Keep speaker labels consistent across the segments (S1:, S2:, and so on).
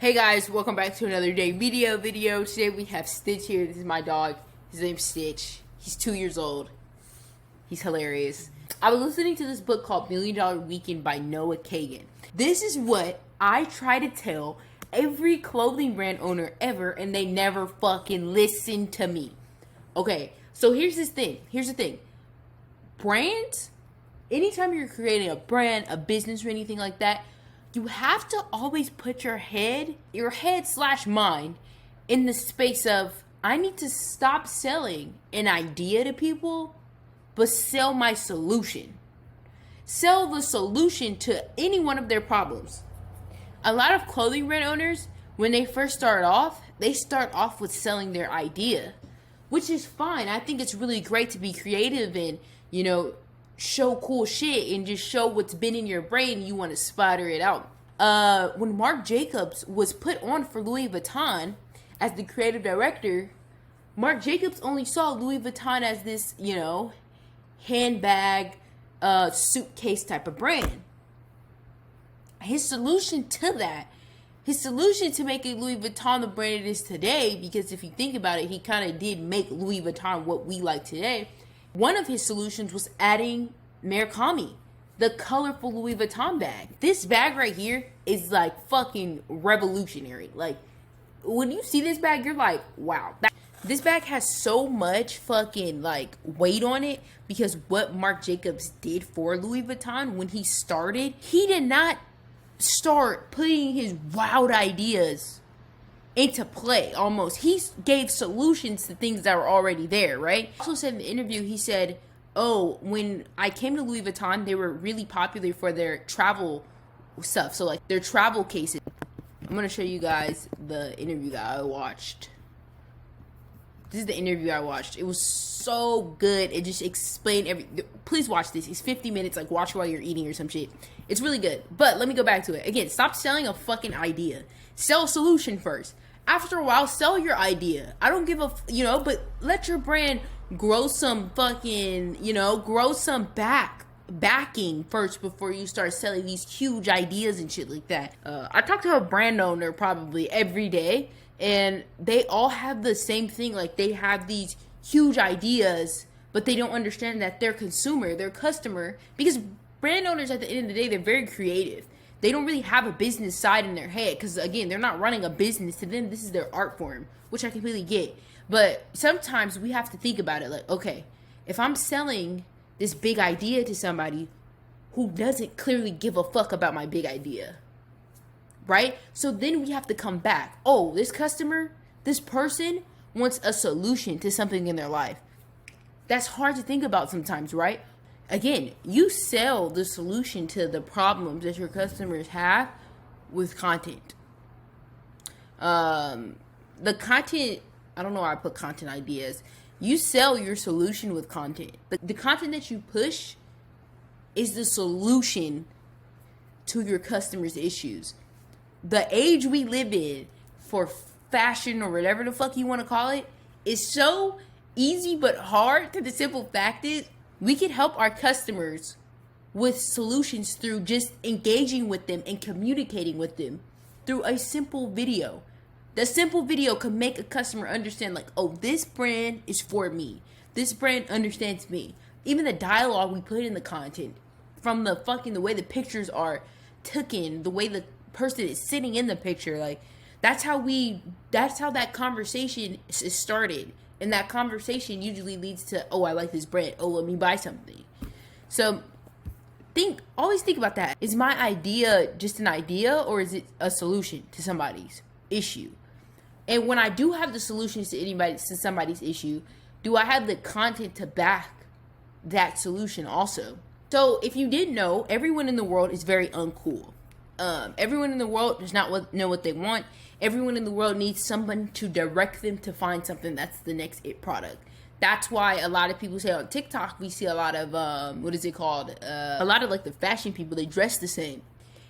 S1: Hey guys, welcome back to another day video. Today we have Stitch here. This is my dog. His name's Stitch. He's 2 years old. He's hilarious. I was listening to this book called $1 Million Weekend by Noah Kagan. This is what I try to tell every clothing brand owner ever, and they never fucking listen to me. Okay, so here's the thing. Brands, anytime you're creating a brand, a business, or anything like that, you have to always put your head/mind in the space of, I need to stop selling an idea to people, but sell my solution. Sell the solution to any one of their problems. A lot of clothing brand owners, when they first start off, they start off with selling their idea, which is fine. I think it's really great to be creative and, show cool shit and just show what's been in your brain and you want to splatter it out. When Marc Jacobs was put on for Louis Vuitton as the creative director, Marc Jacobs only saw Louis Vuitton as this, handbag, suitcase type of brand. His solution to making Louis Vuitton the brand it is today, because if you think about it, he kind of did make Louis Vuitton what we like today. One of his solutions was adding Murakami, the colorful Louis Vuitton bag. This bag right here is like fucking revolutionary. Like, when you see this bag, you're like, wow. This bag has so much fucking like weight on it because what Marc Jacobs did for Louis Vuitton when he started, he did not start putting his wild ideas into play. Almost, he gave solutions to things that were already there, right? Also said in the interview, he said, when I came to Louis Vuitton, they were really popular for their travel stuff, so like their travel cases. I'm gonna show you guys the interview that I watched. This is the interview I watched. It was so good. It just explained everything. Please watch this. It's 50 minutes. Like, watch while you're eating or some shit. It's really good. But let me go back to it. Again, stop selling a fucking idea. Sell a solution first. After a while, sell your idea. I don't give a, but let your brand grow some fucking, grow some backing first before you start selling these huge ideas and shit like that. I talk to a brand owner probably every day, and they all have the same thing. Like, they have these huge ideas, but they don't understand that their consumer, their customer, because brand owners at the end of the day, they're very creative. They don't really have a business side in their head because, again, they're not running a business. To them, this is their art form, which I completely get. But sometimes we have to think about it like, okay, if I'm selling this big idea to somebody who doesn't clearly give a fuck about my big idea, right? So then we have to come back. Oh, this customer, this person wants a solution to something in their life. That's hard to think about sometimes, right? Again, you sell the solution to the problems that your customers have with content. The content, I don't know why I put content ideas. You sell your solution with content. The content that you push is the solution to your customers' issues. The age we live in for fashion, or whatever the fuck you want to call it, is so easy but hard. The simple fact is, we can help our customers with solutions through just engaging with them and communicating with them through a simple video. The simple video can make a customer understand, like, oh, this brand is for me. This brand understands me. Even the dialogue we put in the content, from the way the pictures are taken, the way the person is sitting in the picture, like, that's how that conversation is started. And that conversation usually leads to, oh, I like this brand. Oh, let me buy something. So always think about that. Is my idea just an idea, or is it a solution to somebody's issue? And when I do have the solutions to somebody's issue, do I have the content to back that solution also? So if you didn't know, everyone in the world is very uncool. Everyone in the world does not know what they want. Everyone in the world needs someone to direct them to find something that's the next it product. That's why a lot of people say on TikTok, we see a lot of, a lot of like the fashion people, they dress the same.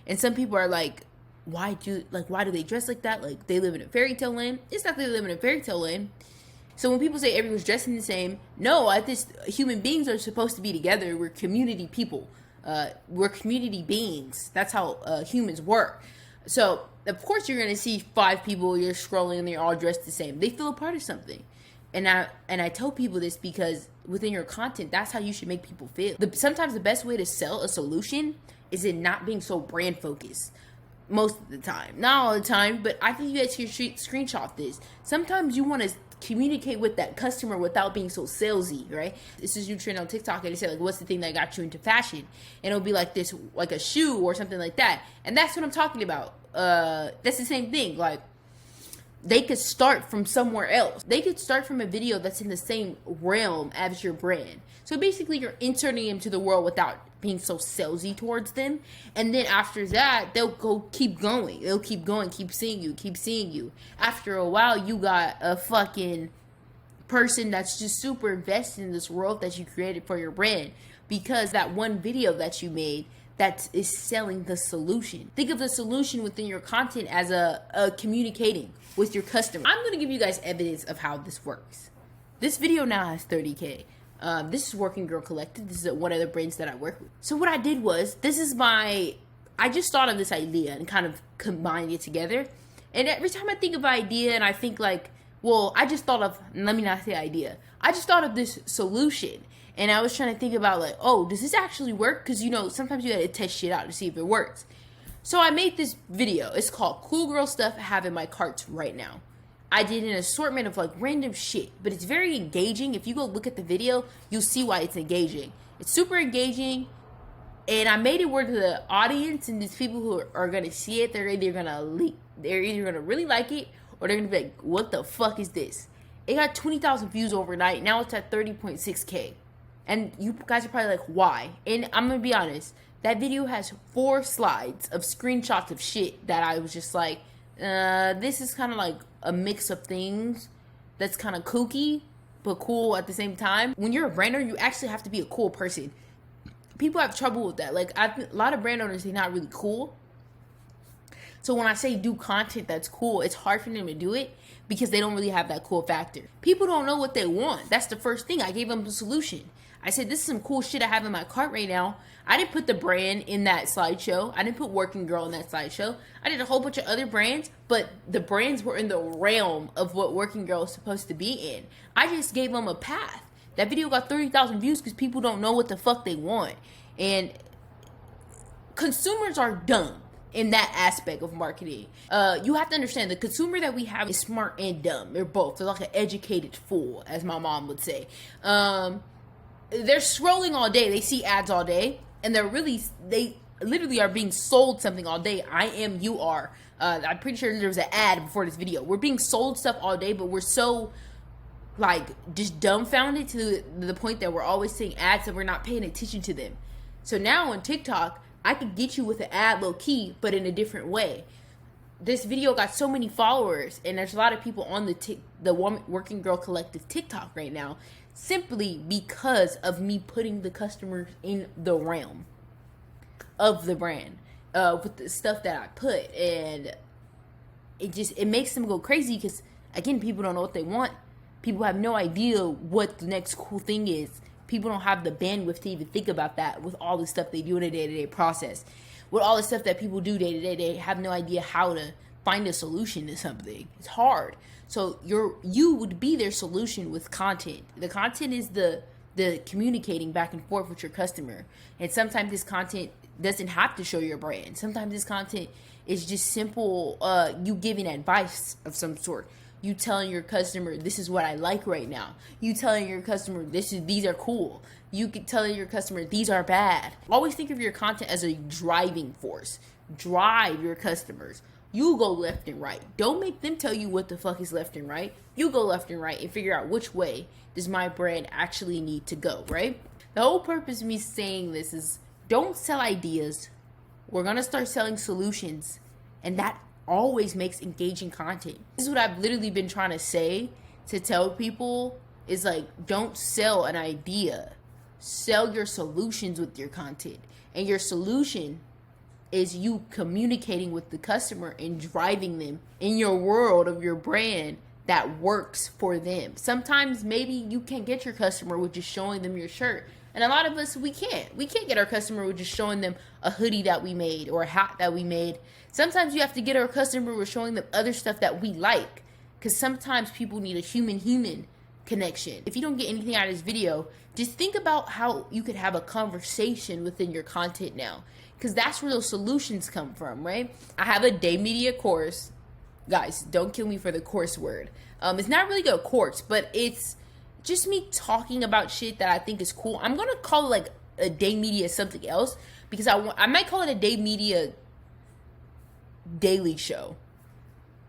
S1: And some people are like, why do they dress like that? Like, they live in a fairy tale land. It's not that they live in a fairy tale land. So when people say everyone's dressing the same, no, human beings are supposed to be together. We're community people. We're community beings. That's how humans work. So of course you're gonna see 5 people you're scrolling and they're all dressed the same. They feel a part of something. And I tell people this because within your content, that's how you should make people feel. Sometimes the best way to sell a solution is in not being so brand focused. Most of the time, not all the time, but I think you guys should screenshot this. Sometimes you want to communicate with that customer without being so salesy, right? This is new trend on TikTok, and they say like, "What's the thing that got you into fashion?" And it'll be like this, like a shoe or something like that. And that's what I'm talking about. That's the same thing. Like, they could start from somewhere else. They could start from a video that's in the same realm as your brand. So basically, you're inserting into the world without being so salesy towards them. And then after that, they'll keep going. They'll keep going, keep seeing you. After a while, you got a fucking person that's just super invested in this world that you created for your brand. Because that one video that you made that is selling the solution. Think of the solution within your content as a communicating with your customer. I'm going to give you guys evidence of how this works. This video now has 30K. This is Working Girl Collective. This is one of the brands that I work with. So what I did was, I just thought of this idea and kind of combined it together. And every time I think of an idea and I think like, well, I just thought of this solution. And I was trying to think about like, oh, does this actually work? Because, sometimes you got to test shit out to see if it works. So I made this video. It's called Cool Girl Stuff I Have in My Carts Right Now. I did an assortment of like random shit, but it's very engaging. If you go look at the video, you'll see why it's engaging. It's super engaging. And I made it where the audience and these people who are going to see it, they're either going to really like it, or they're going to be like, what the fuck is this? It got 20,000 views overnight. Now it's at 30.6K. And you guys are probably like, why? And I'm going to be honest. That video has 4 slides of screenshots of shit that I was just like, this is kind of like a mix of things that's kind of kooky, but cool at the same time. When you're a brand owner, you actually have to be a cool person. People have trouble with that. Like, a lot of brand owners, they're not really cool. So when I say do content that's cool, it's hard for them to do it because they don't really have that cool factor. People don't know what they want. That's the first thing. I gave them the solution. I said, this is some cool shit I have in my cart right now. I didn't put the brand in that slideshow. I didn't put Working Girl in that slideshow. I did a whole bunch of other brands, but the brands were in the realm of what Working Girl is supposed to be in. I just gave them a path. That video got 30,000 views because people don't know what the fuck they want. And consumers are dumb in that aspect of marketing. You have to understand, the consumer that we have is smart and dumb. They're both. They're like an educated fool, as my mom would say. They're scrolling all day. They see ads all day, and they literally are being sold something all day. I am, you are. I'm pretty sure there was an ad before this video. We're being sold stuff all day, but we're so like just dumbfounded to the point that we're always seeing ads and we're not paying attention to them. So now on TikTok, I could get you with an ad low key, but in a different way. This video got so many followers, and there's a lot of people on the Working Girl Collective TikTok right now, simply because of me putting the customers in the realm of the brand, with the stuff that I put. And it makes them go crazy because, again, people don't know what they want. People have no idea what the next cool thing is. People don't have the bandwidth to even think about that with all the stuff they do in a day-to-day process. With all the stuff that people do day-to-day, they have no idea how to find a solution to something. It's hard. So you would be their solution with content. The content is the communicating back and forth with your customer. And sometimes this content doesn't have to show your brand. Sometimes this content is just simple, you giving advice of some sort. You telling your customer, this is what I like right now. You telling your customer, these are cool. You could tell your customer, these are bad. Always think of your content as a driving force. Drive your customers. You go left and right. Don't make them tell you what the fuck is left and right. You go left and right and figure out which way does my brand actually need to go, right? The whole purpose of me saying this is, don't sell ideas. We're going to start selling solutions. And that always makes engaging content. This is what I've literally been trying to say, to tell people, is like, don't sell an idea. Sell your solutions with your content. And your solution is you communicating with the customer and driving them in your world of your brand that works for them. Sometimes maybe you can't get your customer with just showing them your shirt. And a lot of us, we can't get our customer with just showing them a hoodie that we made or a hat that we made. Sometimes you have to get our customer with showing them other stuff that we like, because sometimes people need a human connection. If you don't get anything out of this video, just think about how you could have a conversation within your content now, because that's where those solutions come from, right? I have a day media course. Guys, don't kill me for the course word. It's not really a course, but it's just me talking about shit that I think is cool. I'm gonna call it like a day media something else, because I might call it a day media daily show.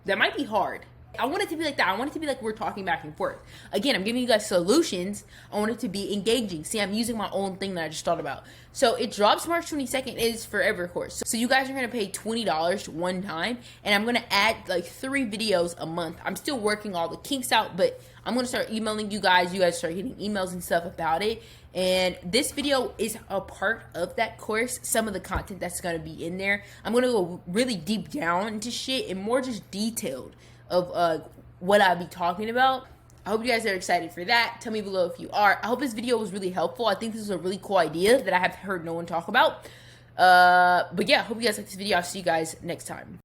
S1: That might be hard. I want it to be like that. I want it to be like we're talking back and forth. Again, I'm giving you guys solutions. I want it to be engaging. See, I'm using my own thing that I just thought about. So it drops March 22nd. It is forever course. So you guys are going to pay $20 one time. And I'm going to add like 3 videos a month. I'm still working all the kinks out, but I'm going to start emailing you guys. You guys start getting emails and stuff about it. And this video is a part of that course. Some of the content that's going to be in there. I'm going to go really deep down into shit and more just detailed of what I'll be talking about. I hope you guys are excited for that. Tell me below if you are. I hope this video was really helpful. I think this is a really cool idea that I have heard no one talk about. But yeah, I hope you guys like this video. I'll see you guys next time.